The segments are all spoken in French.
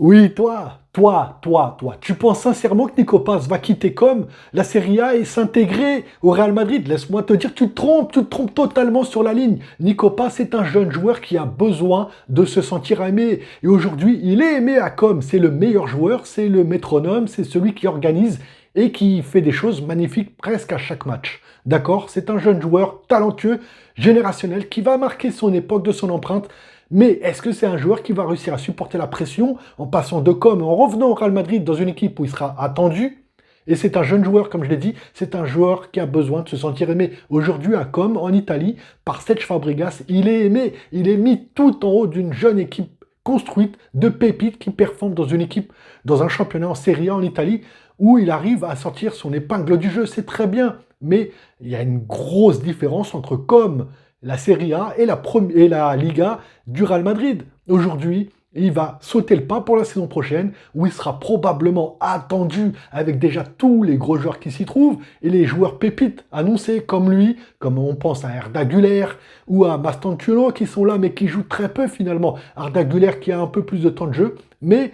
Oui, toi. Tu penses sincèrement que Nico Paz va quitter comme la Serie A et s'intégrer au Real Madrid? Laisse-moi te dire, tu te trompes totalement sur la ligne. Nico Paz est un jeune joueur qui a besoin de se sentir aimé. Et aujourd'hui, il est aimé à Com. C'est le meilleur joueur, c'est le métronome, c'est celui qui organise et qui fait des choses magnifiques presque à chaque match. D'accord? C'est un jeune joueur talentueux, générationnel, qui va marquer son époque de son empreinte. Mais est-ce que c'est un joueur qui va réussir à supporter la pression en passant de com, en revenant au Real Madrid dans une équipe où il sera attendu? Et c'est un jeune joueur, comme je l'ai dit, c'est un joueur qui a besoin de se sentir aimé. Aujourd'hui, à Com, en Italie, par Cesc Fabregas, il est aimé. Il est mis tout en haut d'une jeune équipe construite de pépites qui performe dans une équipe, dans un championnat en Serie A en Italie, où il arrive à sortir son épingle du jeu. C'est très bien. Mais il y a une grosse différence entre Com, la Serie A et la Liga du Real Madrid. Aujourd'hui, il va sauter le pas pour la saison prochaine, où il sera probablement attendu avec déjà tous les gros joueurs qui s'y trouvent et les joueurs pépites annoncés comme lui, comme on pense à Arda Güler ou à Mastantuono qui sont là mais qui jouent très peu finalement. Arda Güler qui a un peu plus de temps de jeu, mais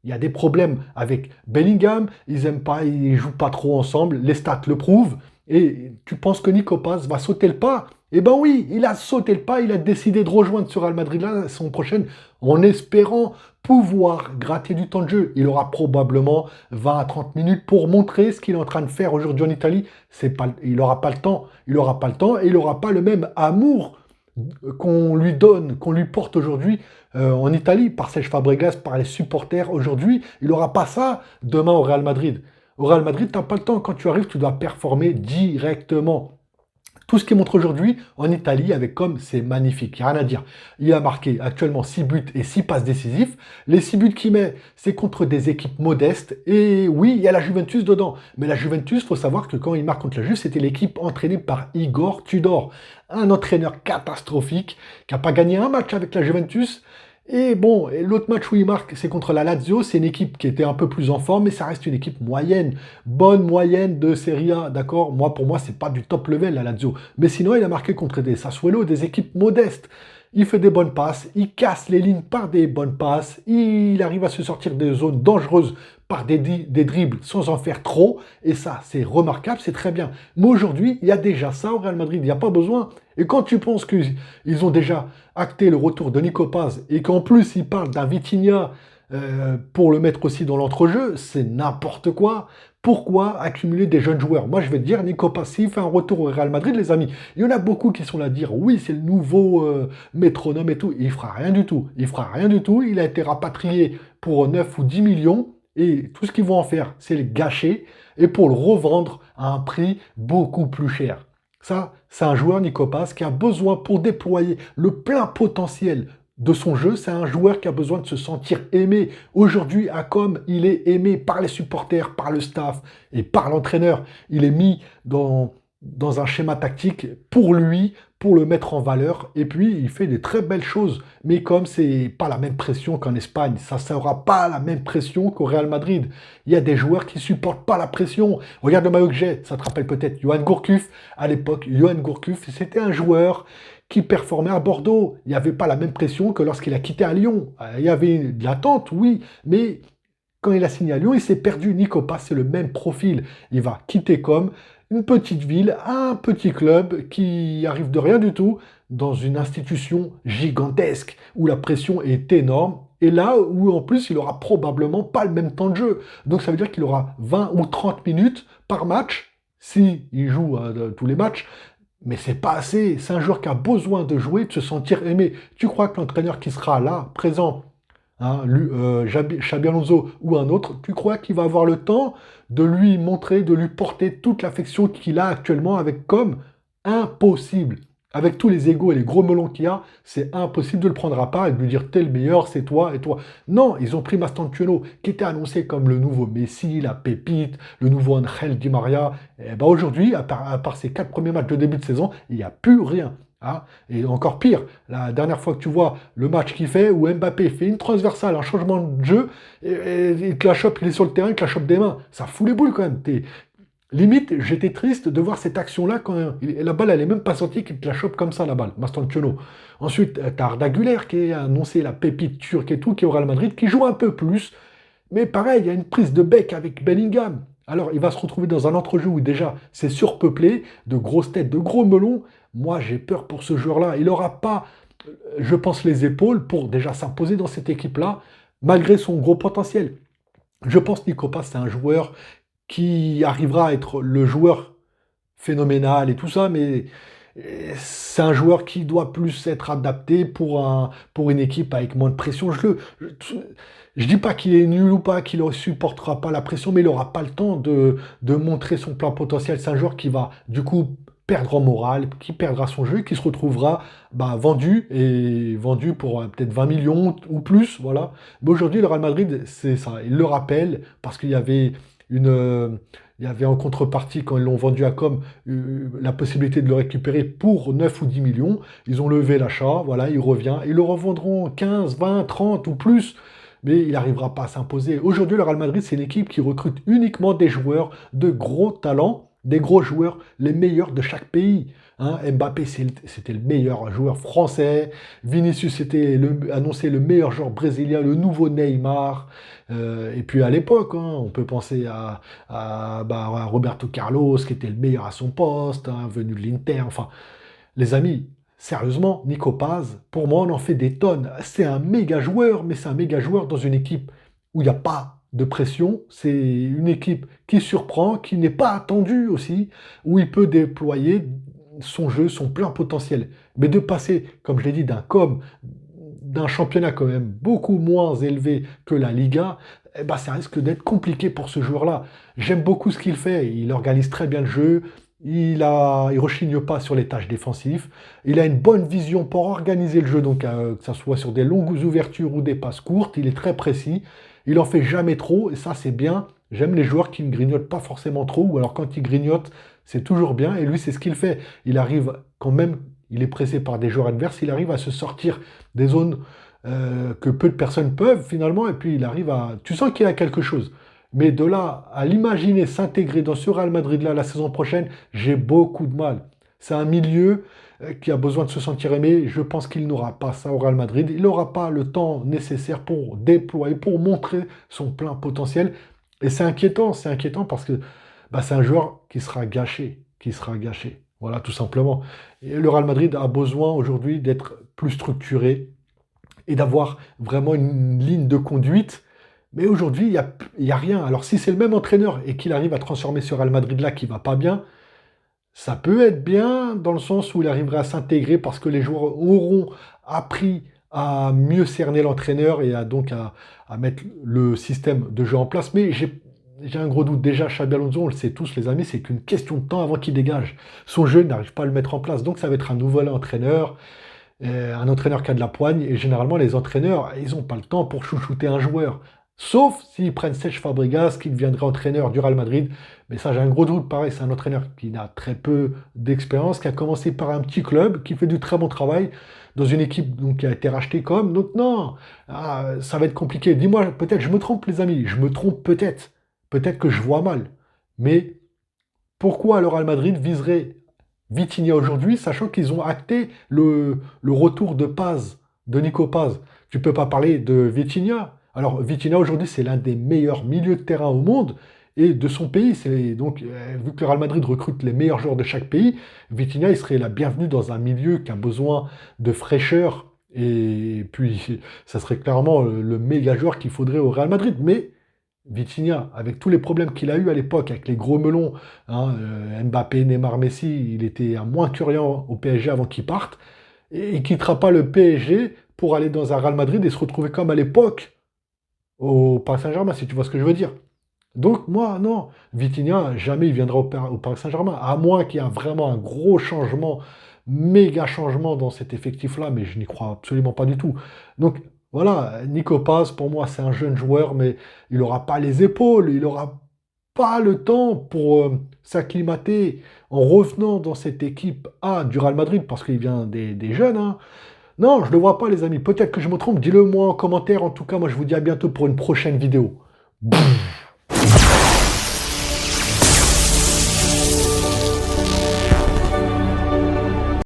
il y a des problèmes avec Bellingham, ils aiment pas, ils jouent pas trop ensemble, les stats le prouvent. Et tu penses que Nico Paz va sauter le pas? Eh ben oui, il a sauté le pas, il a décidé de rejoindre ce Real Madrid-là la saison prochaine en espérant pouvoir gratter du temps de jeu. Il aura probablement 20 à 30 minutes pour montrer ce qu'il est en train de faire aujourd'hui en Italie. Il n'aura pas le temps, il n'aura pas le temps et il n'aura pas le même amour qu'on lui donne, qu'on lui porte aujourd'hui en Italie, par Serge Fabregas, par les supporters aujourd'hui. Il n'aura pas ça demain au Real Madrid. Au Real Madrid, tu n'as pas le temps. Quand tu arrives, tu dois performer directement. Tout ce qu'il montre aujourd'hui en Italie avec Com, c'est magnifique. Il n'y a rien à dire. Il a marqué actuellement 6 buts et 6 passes décisifs. Les 6 buts qu'il met, c'est contre des équipes modestes. Et oui, il y a la Juventus dedans. Mais la Juventus, il faut savoir que quand il marque contre la Juve, c'était l'équipe entraînée par Igor Tudor. Un entraîneur catastrophique qui n'a pas gagné un match avec la Juventus. Et bon, l'autre match où il marque, c'est contre la Lazio. C'est une équipe qui était un peu plus en forme, mais ça reste une équipe moyenne. Bonne moyenne de Serie A, d'accord? Pour moi, c'est pas du top level, la Lazio. Mais sinon, il a marqué contre des Sassuolo, des équipes modestes. Il fait des bonnes passes, il casse les lignes par des bonnes passes, il arrive à se sortir des zones dangereuses par des dribbles sans en faire trop. Et ça, c'est remarquable, c'est très bien. Mais aujourd'hui, il y a déjà ça au Real Madrid, il n'y a pas besoin. Et quand tu penses qu'ils ont déjà acté le retour de Nico Paz et qu'en plus, ils parlent d'un Vitinha pour le mettre aussi dans l'entrejeu, c'est n'importe quoi. Pourquoi accumuler des jeunes joueurs? Moi, je vais te dire, Nico Paz, s'il fait un retour au Real Madrid, les amis, il y en a beaucoup qui sont là à dire, oui, c'est le nouveau métronome et tout. Il fera rien du tout. Il fera rien du tout. Il a été rapatrié pour 9 ou 10 millions. Et tout ce qu'ils vont en faire, c'est le gâcher et pour le revendre à un prix beaucoup plus cher. Ça, c'est un joueur, Nico Paz, qui a besoin pour déployer le plein potentiel de son jeu. C'est un joueur qui a besoin de se sentir aimé. Aujourd'hui, à Com, il est aimé par les supporters, par le staff et par l'entraîneur. Il est mis dans un schéma tactique pour lui, pour le mettre en valeur. Et puis, il fait des très belles choses. Mais comme c'est pas la même pression qu'en Espagne, ça ne sera pas la même pression qu'au Real Madrid. Il y a des joueurs qui supportent pas la pression. Regarde le maillot que j'ai, ça te rappelle peut-être Johan Gourcuff. À l'époque, Johan Gourcuff, c'était un joueur qui performait à Bordeaux. Il n'y avait pas la même pression que lorsqu'il a quitté à Lyon. Il y avait de l'attente, oui, mais quand il a signé à Lyon, il s'est perdu. Nico Paz, c'est le même profil. Il va quitter comme une petite ville, un petit club qui arrive de rien du tout dans une institution gigantesque où la pression est énorme. Et là où en plus il aura probablement pas le même temps de jeu. Donc ça veut dire qu'il aura 20 ou 30 minutes par match si il joue tous les matchs. Mais c'est pas assez. C'est un joueur qui a besoin de jouer, de se sentir aimé. Tu crois que l'entraîneur qui sera là, présent, Xabi Alonso ou un autre, tu crois qu'il va avoir le temps de lui montrer, de lui porter toute l'affection qu'il a actuellement avec Com? Impossible. Avec tous les égos et les gros melons qu'il y a, c'est impossible de le prendre à part et de lui dire t'es le meilleur, c'est toi et toi. Non, ils ont pris Mastantuono, qui était annoncé comme le nouveau Messi, la pépite, le nouveau Angel Di Maria. Et ben aujourd'hui, à part ces 4 premiers matchs de début de saison, il n'y a plus rien. Hein. Et encore pire, la dernière fois que tu vois le match qu'il fait, où Mbappé fait une transversale, un changement de jeu, et il te la chope, il est sur le terrain, il te la chope des mains. Ça fout les boules quand même. Limite, j'étais triste de voir cette action-là quand la balle, elle est même pas sortie qu'il te la chope comme ça, la balle, Mastantuono. Ensuite, t'as Arda Güler qui a annoncé la pépite turque et tout, qui est au Real Madrid, qui joue un peu plus. Mais pareil, il y a une prise de bec avec Bellingham. Alors, il va se retrouver dans un entrejeu où déjà c'est surpeuplé, de grosses têtes, de gros melons. Moi, j'ai peur pour ce joueur-là. Il n'aura pas, je pense, les épaules pour déjà s'imposer dans cette équipe-là, malgré son gros potentiel. Je pense que Nico Paz, c'est un joueur qui arrivera à être le joueur phénoménal et tout ça, mais c'est un joueur qui doit plus être adapté pour une équipe avec moins de pression. Je dis pas qu'il est nul ou pas, qu'il ne supportera pas la pression, mais il n'aura pas le temps de montrer son plein potentiel. C'est un joueur qui va du coup perdre en morale, qui perdra son jeu, qui se retrouvera vendu pour peut-être 20 millions ou plus, voilà. Mais aujourd'hui, le Real Madrid, c'est ça. Il le rappelle parce qu'il y avait il y avait en contrepartie, quand ils l'ont vendu à Com, la possibilité de le récupérer pour 9 ou 10 millions. Ils ont levé l'achat, voilà, il revient. Ils le revendront 15, 20, 30 ou plus, mais il n'arrivera pas à s'imposer. Aujourd'hui, le Real Madrid, c'est une équipe qui recrute uniquement des joueurs de gros talents, des gros joueurs, les meilleurs de chaque pays. Hein, Mbappé, c'était le meilleur joueur français. Vinicius annoncé le meilleur joueur brésilien, le nouveau Neymar. Et puis à l'époque, hein, on peut penser à Roberto Carlos, qui était le meilleur à son poste, hein, venu de l'Inter. Enfin, les amis, sérieusement, Nico Paz, pour moi, on en fait des tonnes. C'est un méga joueur, mais c'est un méga joueur dans une équipe où il n'y a pas de pression. C'est une équipe qui surprend, qui n'est pas attendue aussi, où il peut déployer son jeu, son plein potentiel. Mais de passer, comme je l'ai dit, d'un championnat quand même beaucoup moins élevé que la Liga, eh ben, ça risque d'être compliqué pour ce joueur-là. J'aime beaucoup ce qu'il fait. Il organise très bien le jeu. Il rechigne pas sur les tâches défensives. Il a une bonne vision pour organiser le jeu, donc que ce soit sur des longues ouvertures ou des passes courtes. Il est très précis. Il en fait jamais trop, et ça c'est bien. J'aime les joueurs qui ne grignotent pas forcément trop, ou alors quand ils grignotent, c'est toujours bien. Et lui, c'est ce qu'il fait. Il arrive quand même, il est pressé par des joueurs adverses, il arrive à se sortir des zones que peu de personnes peuvent finalement, et puis il arrive à... Tu sens qu'il a quelque chose. Mais de là à l'imaginer s'intégrer dans ce Real Madrid-là la saison prochaine, j'ai beaucoup de mal. C'est un milieu qui a besoin de se sentir aimé. Je pense qu'il n'aura pas ça au Real Madrid. Il n'aura pas le temps nécessaire pour déployer, pour montrer son plein potentiel. Et c'est inquiétant parce que c'est un joueur qui sera gâché, qui sera gâché. Voilà, tout simplement. Et le Real Madrid a besoin aujourd'hui d'être plus structuré et d'avoir vraiment une ligne de conduite. Mais aujourd'hui, il y a rien. Alors si c'est le même entraîneur et qu'il arrive à transformer ce Real Madrid-là qui va pas bien, ça peut être bien dans le sens où il arriverait à s'intégrer parce que les joueurs auront appris à mieux cerner l'entraîneur et à mettre le système de jeu en place. Mais j'ai un gros doute. Déjà, Xabi Alonso, on le sait tous les amis, c'est qu'une question de temps avant qu'il dégage. Son jeu n'arrive pas à le mettre en place. Donc ça va être un nouvel entraîneur, un entraîneur qui a de la poigne. Et généralement, les entraîneurs, ils n'ont pas le temps pour chouchouter un joueur. Sauf s'ils prennent Cesc Fabregas, qui deviendrait entraîneur du Real Madrid. Mais ça, j'ai un gros doute. Pareil, c'est un entraîneur qui n'a très peu d'expérience, qui a commencé par un petit club, qui fait du très bon travail dans une équipe donc, qui a été rachetée comme. Donc non, ça va être compliqué. Dis-moi, peut-être, je me trompe, les amis. Je me trompe peut-être. Peut-être que je vois mal. Mais pourquoi le Real Madrid viserait Vitinha aujourd'hui, sachant qu'ils ont acté le retour de Paz, de Nico Paz. Tu peux pas parler de Vitinha. Alors, Vitinha, aujourd'hui, c'est l'un des meilleurs milieux de terrain au monde et de son pays. Donc, vu que le Real Madrid recrute les meilleurs joueurs de chaque pays, Vitinha, il serait la bienvenue dans un milieu qui a besoin de fraîcheur. Et puis, ça serait clairement le méga joueur qu'il faudrait au Real Madrid. Mais Vitinha, avec tous les problèmes qu'il a eu à l'époque, avec les gros melons, hein, Mbappé, Neymar, Messi, il était à moins curieux au PSG avant qu'il parte. Et il ne quittera pas le PSG pour aller dans un Real Madrid et se retrouver comme à l'époque au Paris Saint-Germain, si tu vois ce que je veux dire. Donc moi, non, Vitinha, jamais il viendra au Paris Saint-Germain, à moins qu'il y ait vraiment un gros changement, méga changement dans cet effectif-là, mais je n'y crois absolument pas du tout. Donc voilà, Nico Paz, pour moi, c'est un jeune joueur, mais il n'aura pas les épaules, il n'aura pas le temps pour s'acclimater en revenant dans cette équipe A du Real Madrid, parce qu'il vient des jeunes, hein. Non, je ne le vois pas, les amis. Peut-être que je me trompe. Dis-le moi en commentaire. En tout cas, moi, je vous dis à bientôt pour une prochaine vidéo. Bouh.